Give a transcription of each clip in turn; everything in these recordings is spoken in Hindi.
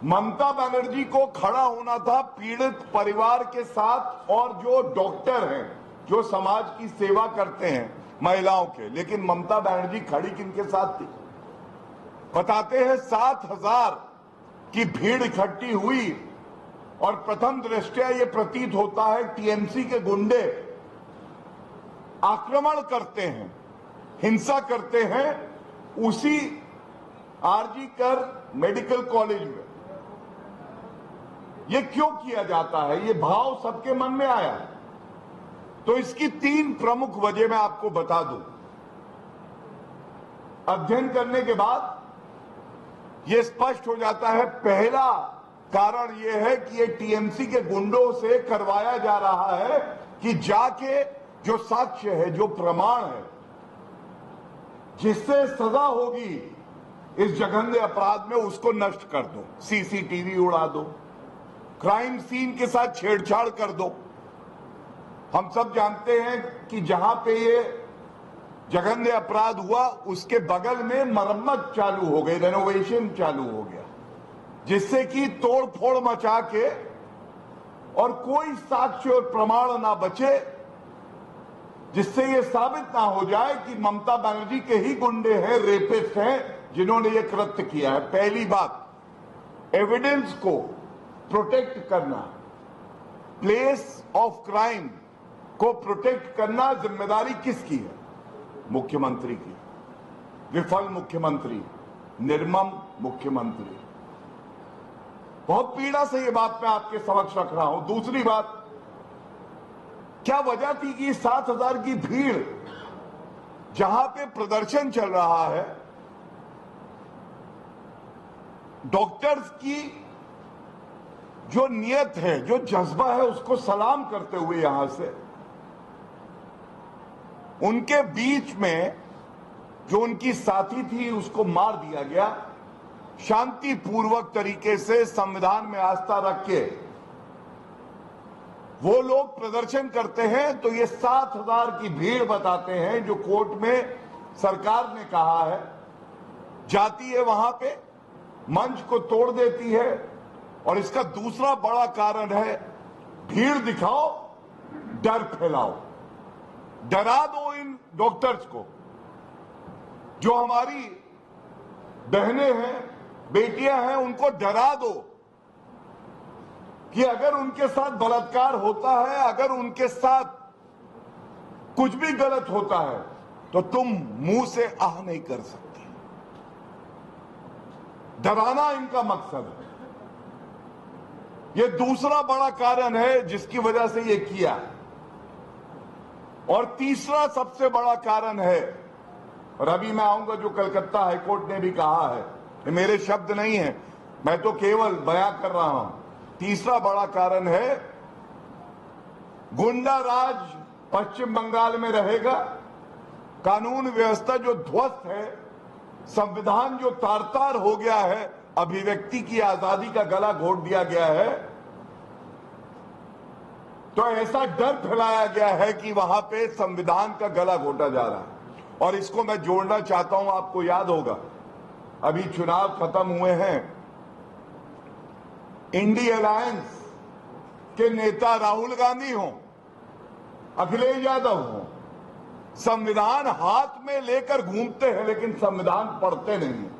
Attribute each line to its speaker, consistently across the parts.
Speaker 1: ममता बनर्जी को खड़ा होना था पीड़ित परिवार के साथ और जो डॉक्टर हैं, जो समाज की सेवा करते हैं महिलाओं के, लेकिन ममता बनर्जी खड़ी किनके साथ थी? बताते हैं 7,000 की भीड़ इकट्ठी हुई और प्रथम दृष्टया ये प्रतीत होता है टीएमसी के गुंडे आक्रमण करते हैं, हिंसा करते हैं उसी आरजी कर मेडिकल कॉलेज में। ये क्यों किया जाता है? ये भाव सबके मन में आया। तो इसकी 3 प्रमुख वजह मैं आपको बता दूं। अध्ययन करने के बाद यह स्पष्ट हो जाता है, पहला कारण यह है कि ये टीएमसी के गुंडों से करवाया जा रहा है कि जाके जो साक्ष्य है, जो प्रमाण है, जिससे सजा होगी इस जघन्य अपराध में, उसको नष्ट कर दो। सीसीटीवी उड़ा दो, क्राइम सीन के साथ छेड़छाड़ कर दो। हम सब जानते हैं कि जहां पे ये जघन्य अपराध हुआ उसके बगल में मरम्मत चालू हो गई, रेनोवेशन चालू हो गया, जिससे कि तोड़ फोड़ मचा के और कोई साक्ष्य और प्रमाण ना बचे, जिससे ये साबित ना हो जाए कि ममता बनर्जी के ही गुंडे हैं, रेपिस्ट हैं जिन्होंने ये कृत्य किया है। पहली बात, एविडेंस को प्रोटेक्ट करना, प्लेस ऑफ क्राइम को प्रोटेक्ट करना जिम्मेदारी किसकी है? मुख्यमंत्री की। विफल मुख्यमंत्री, निर्मम मुख्यमंत्री। बहुत पीड़ा से ये बात मैं आपके समक्ष रख रहा हूं। दूसरी बात, क्या वजह थी कि 7,000 की भीड़ जहां पे प्रदर्शन चल रहा है, डॉक्टर्स की जो नियत है, जो जज्बा है, उसको सलाम करते हुए यहां से उनके बीच में जो उनकी साथी थी उसको मार दिया गया। शांतिपूर्वक तरीके से संविधान में आस्था रख के वो लोग प्रदर्शन करते हैं, तो ये 7,000 की भीड़ बताते हैं जो कोर्ट में सरकार ने कहा है जाती है, वहां पे मंच को तोड़ देती है। और इसका दूसरा बड़ा कारण है, भीड़ दिखाओ, डर फैलाओ, डरा दो इन डॉक्टर्स को। जो हमारी बहनें हैं, बेटियां हैं, उनको डरा दो कि अगर उनके साथ बलात्कार होता है, अगर उनके साथ कुछ भी गलत होता है, तो तुम मुंह से आह नहीं कर सकते। डराना इनका मकसद है। ये दूसरा बड़ा कारण है जिसकी वजह से ये किया। और तीसरा सबसे बड़ा कारण है, और अभी मैं आऊंगा, जो कलकत्ता हाईकोर्ट ने भी कहा है, ये मेरे शब्द नहीं है, मैं तो केवल बयां कर रहा हूं। तीसरा बड़ा कारण है, गुंडा राज पश्चिम बंगाल में रहेगा, कानून व्यवस्था जो ध्वस्त है, संविधान जो तार-तार हो गया है, अभिव्यक्ति की आजादी का गला घोट दिया गया है। तो ऐसा डर फैलाया गया है कि वहां पे संविधान का गला घोटा जा रहा है। और इसको मैं जोड़ना चाहता हूं, आपको याद होगा अभी चुनाव खत्म हुए हैं, इंडी अलायंस के नेता राहुल गांधी हों, अखिलेश यादव हों, संविधान हाथ में लेकर घूमते हैं लेकिन संविधान पढ़ते नहीं है।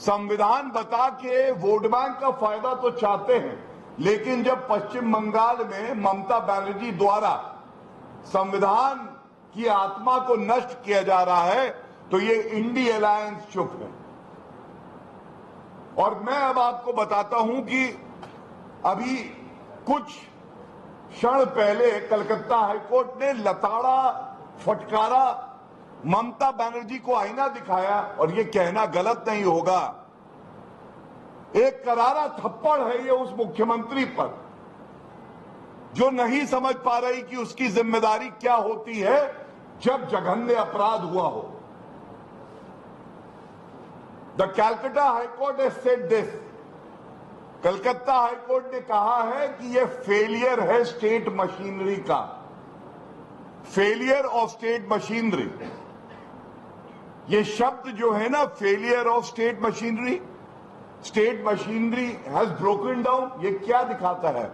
Speaker 1: संविधान बता के वोट बैंक का फायदा तो चाहते हैं, लेकिन जब पश्चिम बंगाल में ममता बनर्जी द्वारा संविधान की आत्मा को नष्ट किया जा रहा है, तो ये इंडी अलायंस चुप है। और मैं अब आपको बताता हूं कि अभी कुछ क्षण पहले कलकत्ता हाईकोर्ट ने लताड़ा फटकारा, ममता बनर्जी को आईना दिखाया, और ये कहना गलत नहीं होगा, एक करारा थप्पड़ है ये उस मुख्यमंत्री पर जो नहीं समझ पा रही कि उसकी जिम्मेदारी क्या होती है जब जघन्य अपराध हुआ हो। The Calcutta high court has said this. Calcutta high court ने कहा है कि यह फेलियर है स्टेट मशीनरी का, फेलियर ऑफ स्टेट मशीनरी। ये शब्द जो है ना, failure of state machinery, state machinery has broken down, ये क्या दिखाता है?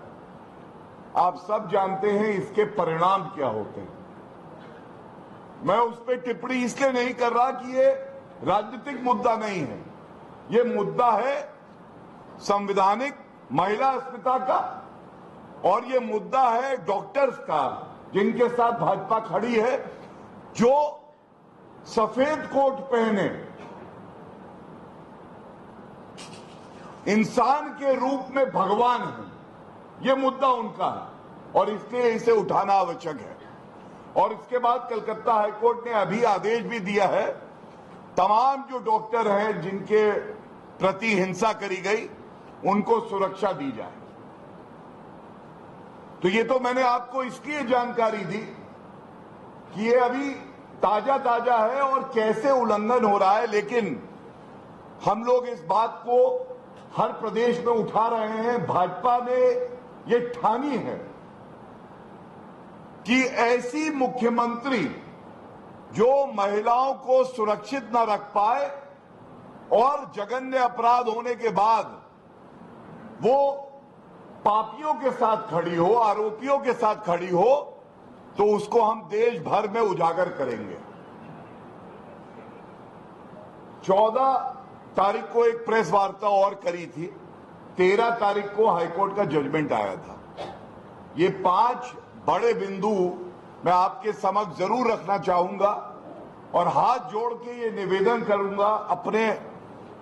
Speaker 1: आप सब जानते हैं इसके परिणाम क्या होते हैं। मैं उस पर टिप्पणी इसलिए नहीं कर रहा कि ये राजनीतिक मुद्दा नहीं है, ये मुद्दा है संवैधानिक महिला अस्मिता का, और ये मुद्दा है डॉक्टर्स का जिनके साथ भाजपा खड़ी है, जो सफेद कोट पहने इंसान के रूप में भगवान है। ये मुद्दा उनका है और इसलिए इसे उठाना आवश्यक है। और इसके बाद कलकत्ता हाईकोर्ट ने अभी आदेश भी दिया है, तमाम जो डॉक्टर हैं जिनके प्रति हिंसा करी गई उनको सुरक्षा दी जाए। तो ये तो मैंने आपको इसलिए जानकारी दी कि ये अभी ताजा ताजा है और कैसे उल्लंघन हो रहा है, लेकिन हम लोग इस बात को हर प्रदेश में उठा रहे हैं। भाजपा ने ये ठानी है कि ऐसी मुख्यमंत्री जो महिलाओं को सुरक्षित न रख पाए और जघन्य अपराध होने के बाद वो पापियों के साथ खड़ी हो, आरोपियों के साथ खड़ी हो, तो उसको हम देश भर में उजागर करेंगे। 14 तारीख को एक प्रेस वार्ता और करी थी, 13 तारीख को हाईकोर्ट का जजमेंट आया था। ये 5 बड़े बिंदु मैं आपके समक्ष जरूर रखना चाहूंगा और हाथ जोड़ के ये निवेदन करूंगा अपने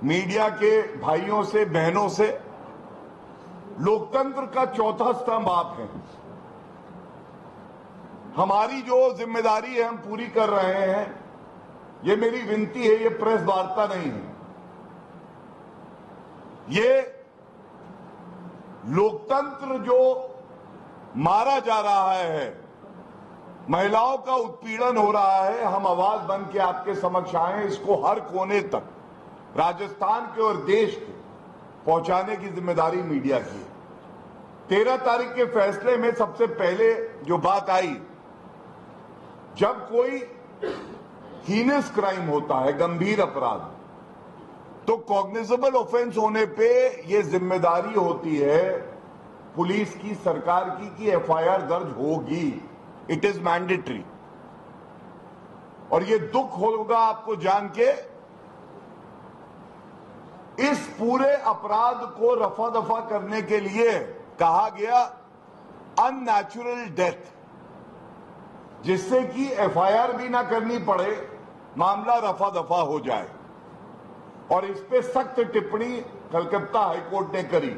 Speaker 1: मीडिया के भाइयों से, बहनों से, लोकतंत्र का चौथा स्तंभ आप हैं। हमारी जो जिम्मेदारी है हम पूरी कर रहे हैं। ये मेरी विनती है, ये प्रेस वार्ता नहीं है, ये लोकतंत्र जो मारा जा रहा है, महिलाओं का उत्पीड़न हो रहा है, हम आवाज बन के आपके समक्ष आए, इसको हर कोने तक, राजस्थान के और देश के पहुंचाने की जिम्मेदारी मीडिया की है। 13 तारीख के फैसले में सबसे पहले जो बात आई, जब कोई हीनस क्राइम होता है, गंभीर अपराध, तो कॉग्निजेबल ऑफेंस होने पे ये जिम्मेदारी होती है पुलिस की, सरकार की, कि एफआईआर दर्ज होगी। It is mandatory. और ये दुख होगा आपको जान के, इस पूरे अपराध को रफा दफा करने के लिए कहा गया अननेचुरल डेथ, जिससे कि एफआईआर भी ना करनी पड़े, मामला रफा दफा हो जाए। और इस पे सख्त टिप्पणी कलकत्ता हाईकोर्ट ने करी।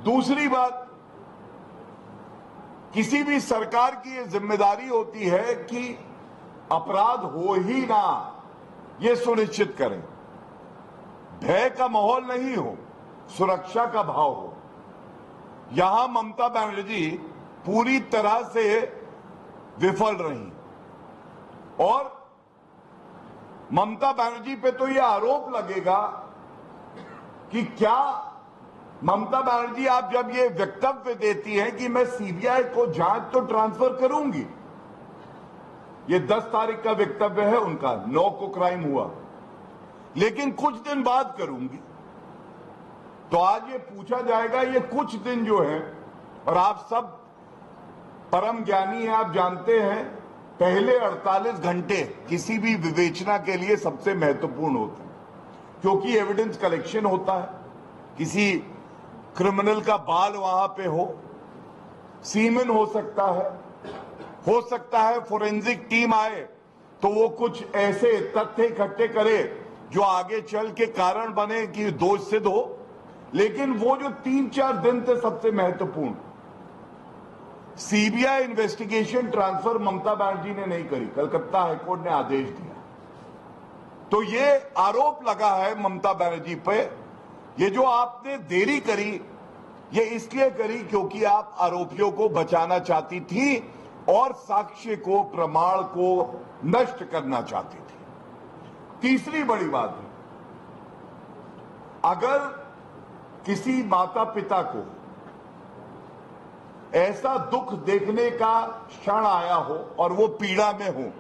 Speaker 1: दूसरी बात, किसी भी सरकार की ये जिम्मेदारी होती है कि अपराध हो ही ना, ये सुनिश्चित करें, भय का माहौल नहीं हो, सुरक्षा का भाव हो। यहां ममता बनर्जी पूरी तरह से विफल रही और ममता बनर्जी पे तो यह आरोप लगेगा कि क्या ममता बनर्जी आप जब ये वक्तव्य देती हैं कि मैं सीबीआई को जांच तो ट्रांसफर करूंगी, ये 10 तारीख का वक्तव्य है उनका, 9 को क्राइम हुआ, लेकिन कुछ दिन बाद करूंगी, तो आज ये पूछा जाएगा ये कुछ दिन जो है, और आप सब परम ज्ञानी हैं, आप जानते हैं पहले 48 घंटे किसी भी विवेचना के लिए सबसे महत्वपूर्ण होते हैं, क्योंकि एविडेंस कलेक्शन होता है, किसी क्रिमिनल का बाल वहां पे हो, सीमेन हो सकता है फोरेंसिक टीम आए तो वो कुछ ऐसे तथ्य इकट्ठे करे जो आगे चल के कारण बने कि दोष सिद्ध हो। लेकिन वो जो 3-4 दिन थे सबसे महत्वपूर्ण, CBI investigation transfer Mamata Banerjee ने नहीं करी, कलकत्ता हाईकोर्ट ने आदेश दिया। तो ये आरोप लगा है ममता बनर्जी पे, ये जो आपने देरी करी, ये इसलिए करी क्योंकि आप आरोपियों को बचाना चाहती थी और साक्ष्य को, प्रमाण को नष्ट करना चाहती थी। तीसरी बड़ी बात है, अगर किसी माता पिता को ऐसा दुख देखने का क्षण आया हो और वो पीड़ा में हो,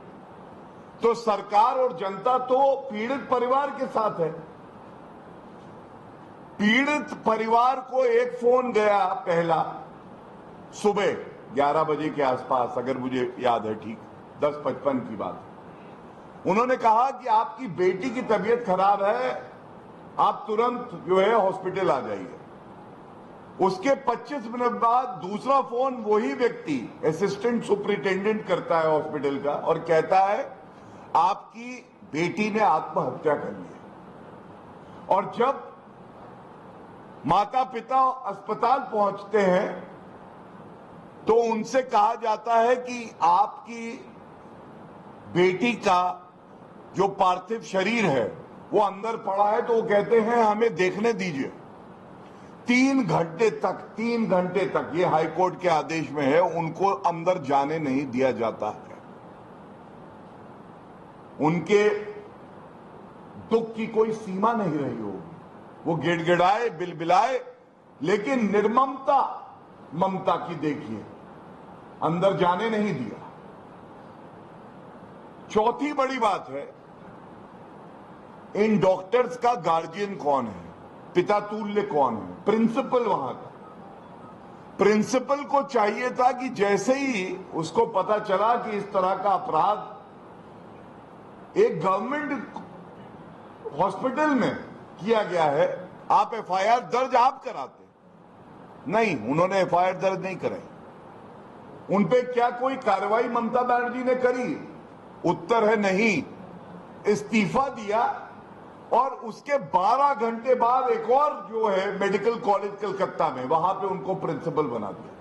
Speaker 1: तो सरकार और जनता तो पीड़ित परिवार के साथ है। पीड़ित परिवार को एक फोन गया पहला सुबह 11 बजे के आसपास, अगर मुझे याद है ठीक, 10:55 की बात। उन्होंने कहा कि आपकी बेटी की तबीयत खराब है, आप तुरंत जो है हॉस्पिटल आ जाइए। उसके 25 मिनट बाद दूसरा फोन वही व्यक्ति असिस्टेंट सुपरिटेंडेंट करता है हॉस्पिटल का और कहता है आपकी बेटी ने आत्महत्या कर ली है। और जब माता पिता अस्पताल पहुंचते हैं तो उनसे कहा जाता है कि आपकी बेटी का जो पार्थिव शरीर है वो अंदर पड़ा है, तो वो कहते हैं हमें देखने दीजिए। 3 घंटे तक ये हाईकोर्ट के आदेश में है, उनको अंदर जाने नहीं दिया जाता है। उनके दुख की कोई सीमा नहीं रही होगी, वो गिड़गिड़ाए बिलबिलाए, लेकिन निर्ममता ममता की देखिए, अंदर जाने नहीं दिया। चौथी बड़ी बात है, इन डॉक्टर्स का गार्जियन कौन है, पिता तुल्य कौन है? प्रिंसिपल वहां का। प्रिंसिपल को चाहिए था कि जैसे ही उसको पता चला कि इस तरह का अपराध एक गवर्नमेंट हॉस्पिटल में किया गया है, आप एफआईआर दर्ज आप कराते। नहीं, उन्होंने एफआईआर दर्ज नहीं कराई। उन पे क्या कोई कार्रवाई ममता बनर्जी ने करी? उत्तर है नहीं। इस्तीफा दिया और उसके 12 घंटे बाद एक और जो है मेडिकल कॉलेज कलकत्ता में, वहां पे उनको प्रिंसिपल बना दिया।